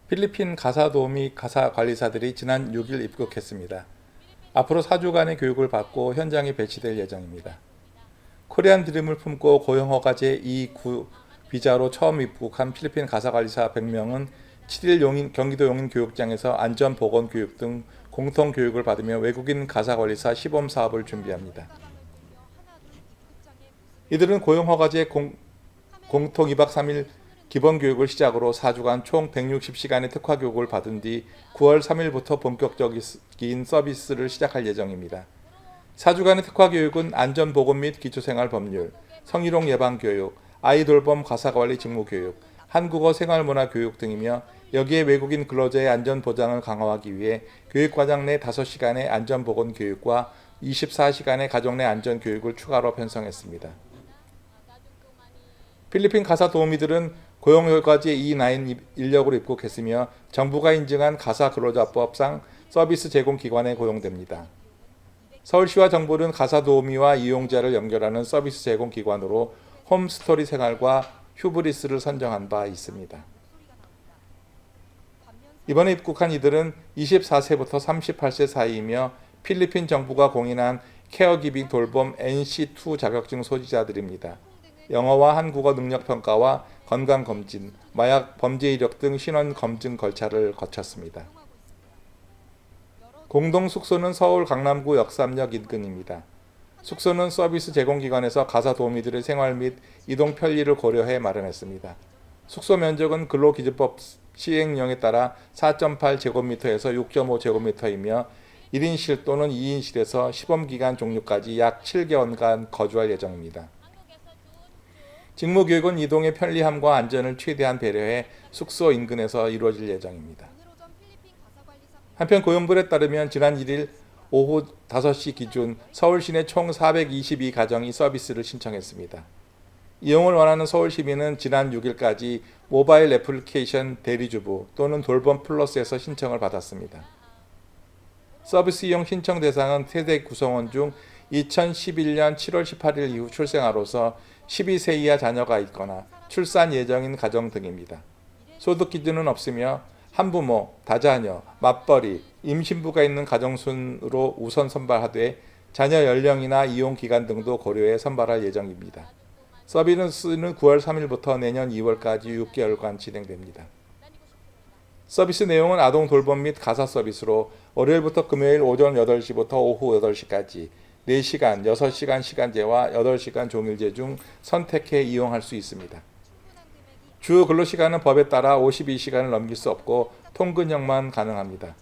필리핀 가사도우 및 가사관리사들이 지난 6일 입국했습니다. 앞으로 4주간의 교육을 받고 현장에 배치될 예정입니다. 코리안 드림을 품고 고용허가제 2구 비자로 처음 입국한 필리핀 가사관리사 100명은 7일 경기도 용인교육장에서 안전보건교육 등 공통교육을 받으며 외국인 가사관리사 시범 사업을 준비합니다. 이들은 고용허가제 공통 2박 3일 기본교육을 시작으로 4주간 총 160시간의 특화교육을 받은 뒤 9월 3일부터 본격적인 서비스를 시작할 예정입니다. 4주간의 특화교육은 안전보건 및 기초생활법률, 성희롱 예방교육, 아이돌범 가사관리 직무교육, 한국어 생활문화교육 등이며 여기에 외국인 근로자의 안전보장을 강화하기 위해 교육과정 내 5시간의 안전보건교육과 24시간의 가정 내 안전교육을 추가로 편성했습니다. 필리핀 가사도우미들은 고용허가제 E9 인력으로 입국했으며 정부가 인증한 가사근로자법상 서비스 제공기관에 고용됩니다. 서울시와 정부는 가사도우미와 이용자를 연결하는 서비스 제공기관으로 홈스토리 생활과 휴브리스를 선정한 바 있습니다. 이번에 입국한 이들은 24세부터 38세 사이이며 필리핀 정부가 공인한 케어기빙 돌봄 NC2 자격증 소지자들입니다. 영어와 한국어 능력평가와 건강검진, 마약 범죄 이력 등 신원 검증 절차를 거쳤습니다. 공동 숙소는 서울 강남구 역삼역 인근입니다. 숙소는 서비스 제공기관에서 가사도우미들의 생활 및 이동 편리를 고려해 마련했습니다. 숙소 면적은 근로기준법 시행령에 따라 4.8제곱미터에서 6.5제곱미터이며 1인실 또는 2인실에서 시범기간 종료까지 약 7개월간 거주할 예정입니다. 직무교육은 이동의 편리함과 안전을 최대한 배려해 숙소 인근에서 이루어질 예정입니다. 한편 고용부에 따르면 지난 1일 오후 5시 기준 서울 시내 총 422가정이 서비스를 신청했습니다. 이용을 원하는 서울 시민은 지난 6일까지 모바일 애플리케이션 대리주부 또는 돌봄 플러스에서 신청을 받았습니다. 서비스 이용 신청 대상은 세대 구성원 중 2011년 7월 18일 이후 출생아로서 12세 이하 자녀가 있거나 출산 예정인 가정 등입니다. 소득 기준은 없으며 한부모, 다자녀, 맞벌이, 임신부가 있는 가정 순으로 우선 선발하되 자녀 연령이나 이용 기간 등도 고려해 선발할 예정입니다. 서비스는 9월 3일부터 내년 2월까지 6개월간 진행됩니다. 서비스 내용은 아동 돌봄 및 가사 서비스로 월요일부터 금요일 오전 8시부터 오후 8시까지 4시간, 6시간 시간제와 8시간 종일제 중 선택해 이용할 수 있습니다. 주 근로시간은 법에 따라 52시간을 넘길 수 없고 통근형만 가능합니다.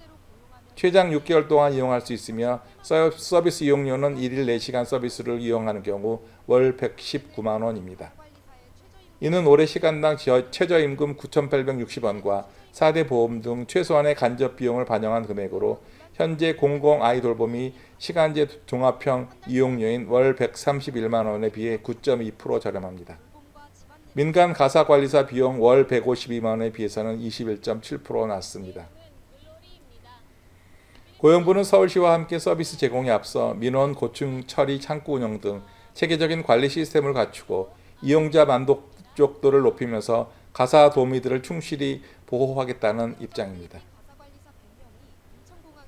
최장 6개월 동안 이용할 수 있으며 서비스 이용료는 1일 4시간 서비스를 이용하는 경우 월 119만 원입니다. 이는 올해 시간당 최저임금 9,860원과 4대 보험 등 최소한의 간접 비용을 반영한 금액으로 현재 공공 아이돌봄이 시간제 종합형 이용료인 월 131만 원에 비해 9.2% 저렴합니다. 민간 가사관리사 비용 월 152만 원에 비해서는 21.7% 낮습니다. 고용부는 서울시와 함께 서비스 제공에 앞서 민원 고충 처리 창구 운영 등 체계적인 관리 시스템을 갖추고 이용자 만족도를 높이면서 가사도우미들을 충실히 보호하겠다는 입장입니다.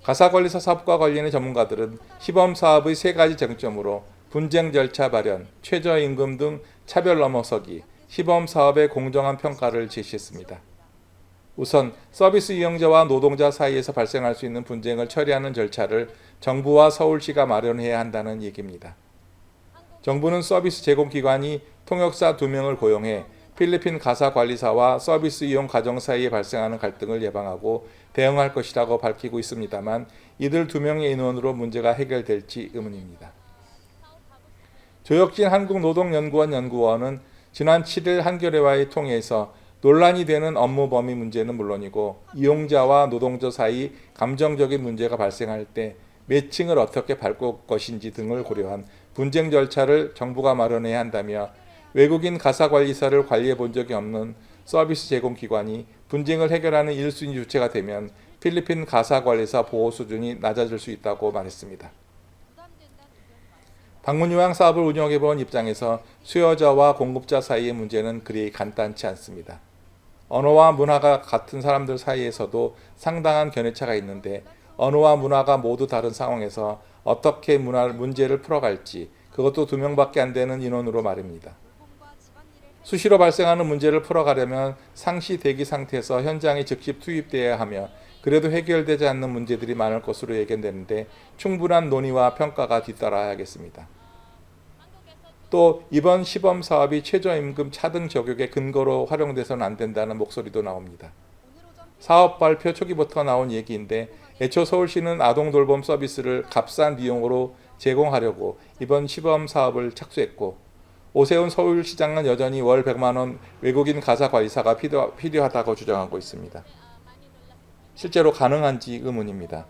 가사관리사 사업과 관련의 전문가들은 시범사업의 3가지 쟁점으로 분쟁 절차 발현, 최저임금 등 차별 넘어서기, 시범사업의 공정한 평가를 제시했습니다. 우선 서비스 이용자와 노동자 사이에서 발생할 수 있는 분쟁을 처리하는 절차를 정부와 서울시가 마련해야 한다는 얘기입니다. 정부는 서비스 제공기관이 통역사 2명을 고용해 필리핀 가사관리사와 서비스 이용 가정 사이에 발생하는 갈등을 예방하고 대응할 것이라고 밝히고 있습니다만 이들 2명의 인원으로 문제가 해결될지 의문입니다. 조혁진 한국노동연구원 연구원은 지난 7일 한겨레와의 통해에서 논란이 되는 업무 범위 문제는 물론이고 이용자와 노동자 사이 감정적인 문제가 발생할 때 매칭을 어떻게 바꿀 것인지 등을 고려한 분쟁 절차를 정부가 마련해야 한다며 외국인 가사관리사를 관리해 본 적이 없는 서비스 제공기관이 분쟁을 해결하는 1순위 주체가 되면 필리핀 가사관리사 보호 수준이 낮아질 수 있다고 말했습니다. 방문요양 사업을 운영해본 입장에서 수요자와 공급자 사이의 문제는 그리 간단치 않습니다. 언어와 문화가 같은 사람들 사이에서도 상당한 견해차가 있는데 언어와 문화가 모두 다른 상황에서 어떻게 문제를 풀어갈지 그것도 2명밖에 안 되는 인원으로 말입니다. 수시로 발생하는 문제를 풀어가려면 상시 대기 상태에서 현장에 즉시 투입되어야 하며 그래도 해결되지 않는 문제들이 많을 것으로 예견되는데 충분한 논의와 평가가 뒤따라야겠습니다. 또 이번 시범 사업이 최저임금 차등 적용의 근거로 활용돼서는 안 된다는 목소리도 나옵니다. 사업 발표 초기부터 나온 얘기인데 애초 서울시는 아동돌봄 서비스를 값싼 비용으로 제공하려고 이번 시범 사업을 착수했고 오세훈 서울시장은 여전히 월 100만 원 외국인 가사관리사가 필요하다고 주장하고 있습니다. 실제로 가능한지 의문입니다.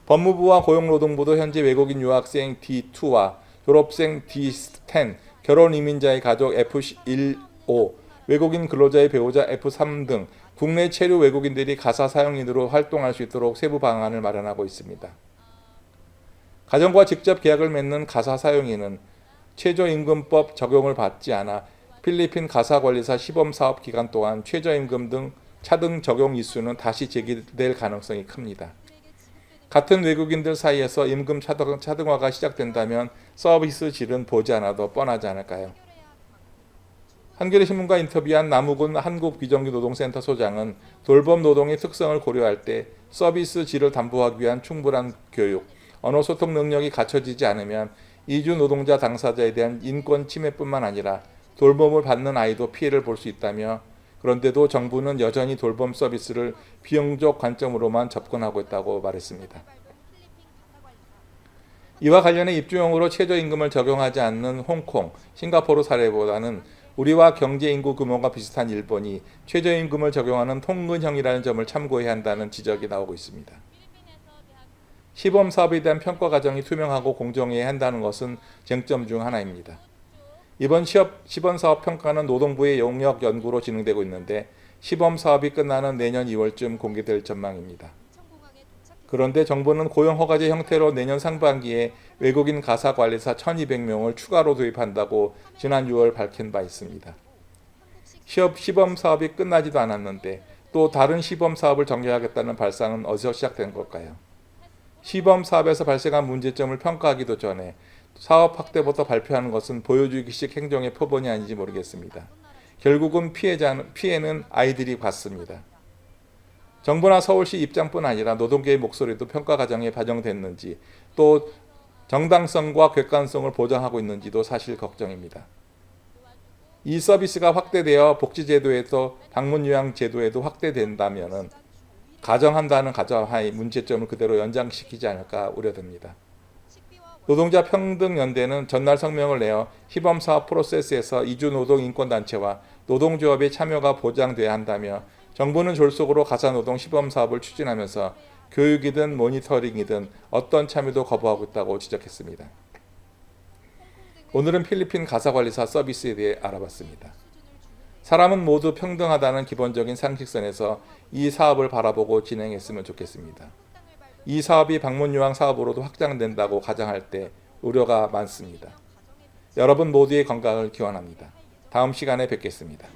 법무부와 고용노동부도 현재 외국인 유학생 D2와 졸업생 D10, 결혼이민자의 가족 F15, 외국인 근로자의 배우자 F3 등 국내 체류 외국인들이 가사 사용인으로 활동할 수 있도록 세부 방안을 마련하고 있습니다. 가정과 직접 계약을 맺는 가사 사용인은 최저임금법 적용을 받지 않아 필리핀 가사관리사 시범사업 기간 동안 최저임금 등 차등 적용 이슈는 다시 제기될 가능성이 큽니다. 같은 외국인들 사이에서 임금 차등화가 시작된다면 서비스 질은 보지 않아도 뻔하지 않을까요? 한겨레 신문과 인터뷰한 남우군 한국비정규노동센터 소장은 돌봄 노동의 특성을 고려할 때 서비스 질을 담보하기 위한 충분한 교육, 언어 소통 능력이 갖춰지지 않으면 이주 노동자 당사자에 대한 인권 침해뿐만 아니라 돌봄을 받는 아이도 피해를 볼 수 있다며 그런데도 정부는 여전히 돌봄 서비스를 비용적 관점으로만 접근하고 있다고 말했습니다. 이와 관련해 입주용으로 최저임금을 적용하지 않는 홍콩, 싱가포르 사례보다는 우리와 경제인구 규모가 비슷한 일본이 최저임금을 적용하는 통근형이라는 점을 참고해야 한다는 지적이 나오고 있습니다. 시범 사업에 대한 평가 과정이 투명하고 공정해야 한다는 것은 쟁점 중 하나입니다. 이번 시범 사업 평가는 노동부의 용역 연구로 진행되고 있는데 시범 사업이 끝나는 내년 2월쯤 공개될 전망입니다. 그런데 정부는 고용허가제 형태로 내년 상반기에 외국인 가사관리사 1,200명을 추가로 도입한다고 지난 6월 밝힌 바 있습니다. 시범 사업이 끝나지도 않았는데 또 다른 시범 사업을 전개하겠다는 발상은 어디서 시작된 걸까요? 시범 사업에서 발생한 문제점을 평가하기도 전에 사업 확대부터 발표하는 것은 보여주기식 행정의 표본이 아닌지 모르겠습니다. 결국은 피해는 아이들이 받습니다. 정부나 서울시 입장뿐 아니라 노동계의 목소리도 평가 과정에 반영됐는지 또 정당성과 객관성을 보장하고 있는지도 사실 걱정입니다. 이 서비스가 확대되어 복지제도에서 방문요양 제도에도 확대된다면 가정한다는 가정하의 문제점을 그대로 연장시키지 않을까 우려됩니다. 노동자 평등연대는 전날 성명을 내어 시범사업 프로세스에서 이주노동인권단체와 노동조합의 참여가 보장돼야 한다며 정부는 졸속으로 가사노동 시범사업을 추진하면서 교육이든 모니터링이든 어떤 참여도 거부하고 있다고 지적했습니다. 오늘은 필리핀 가사관리사 서비스에 대해 알아봤습니다. 사람은 모두 평등하다는 기본적인 상식선에서 이 사업을 바라보고 진행했으면 좋겠습니다. 이 사업이 방문요양 사업으로도 확장된다고 가정할 때 우려가 많습니다. 여러분 모두의 건강을 기원합니다. 다음 시간에 뵙겠습니다.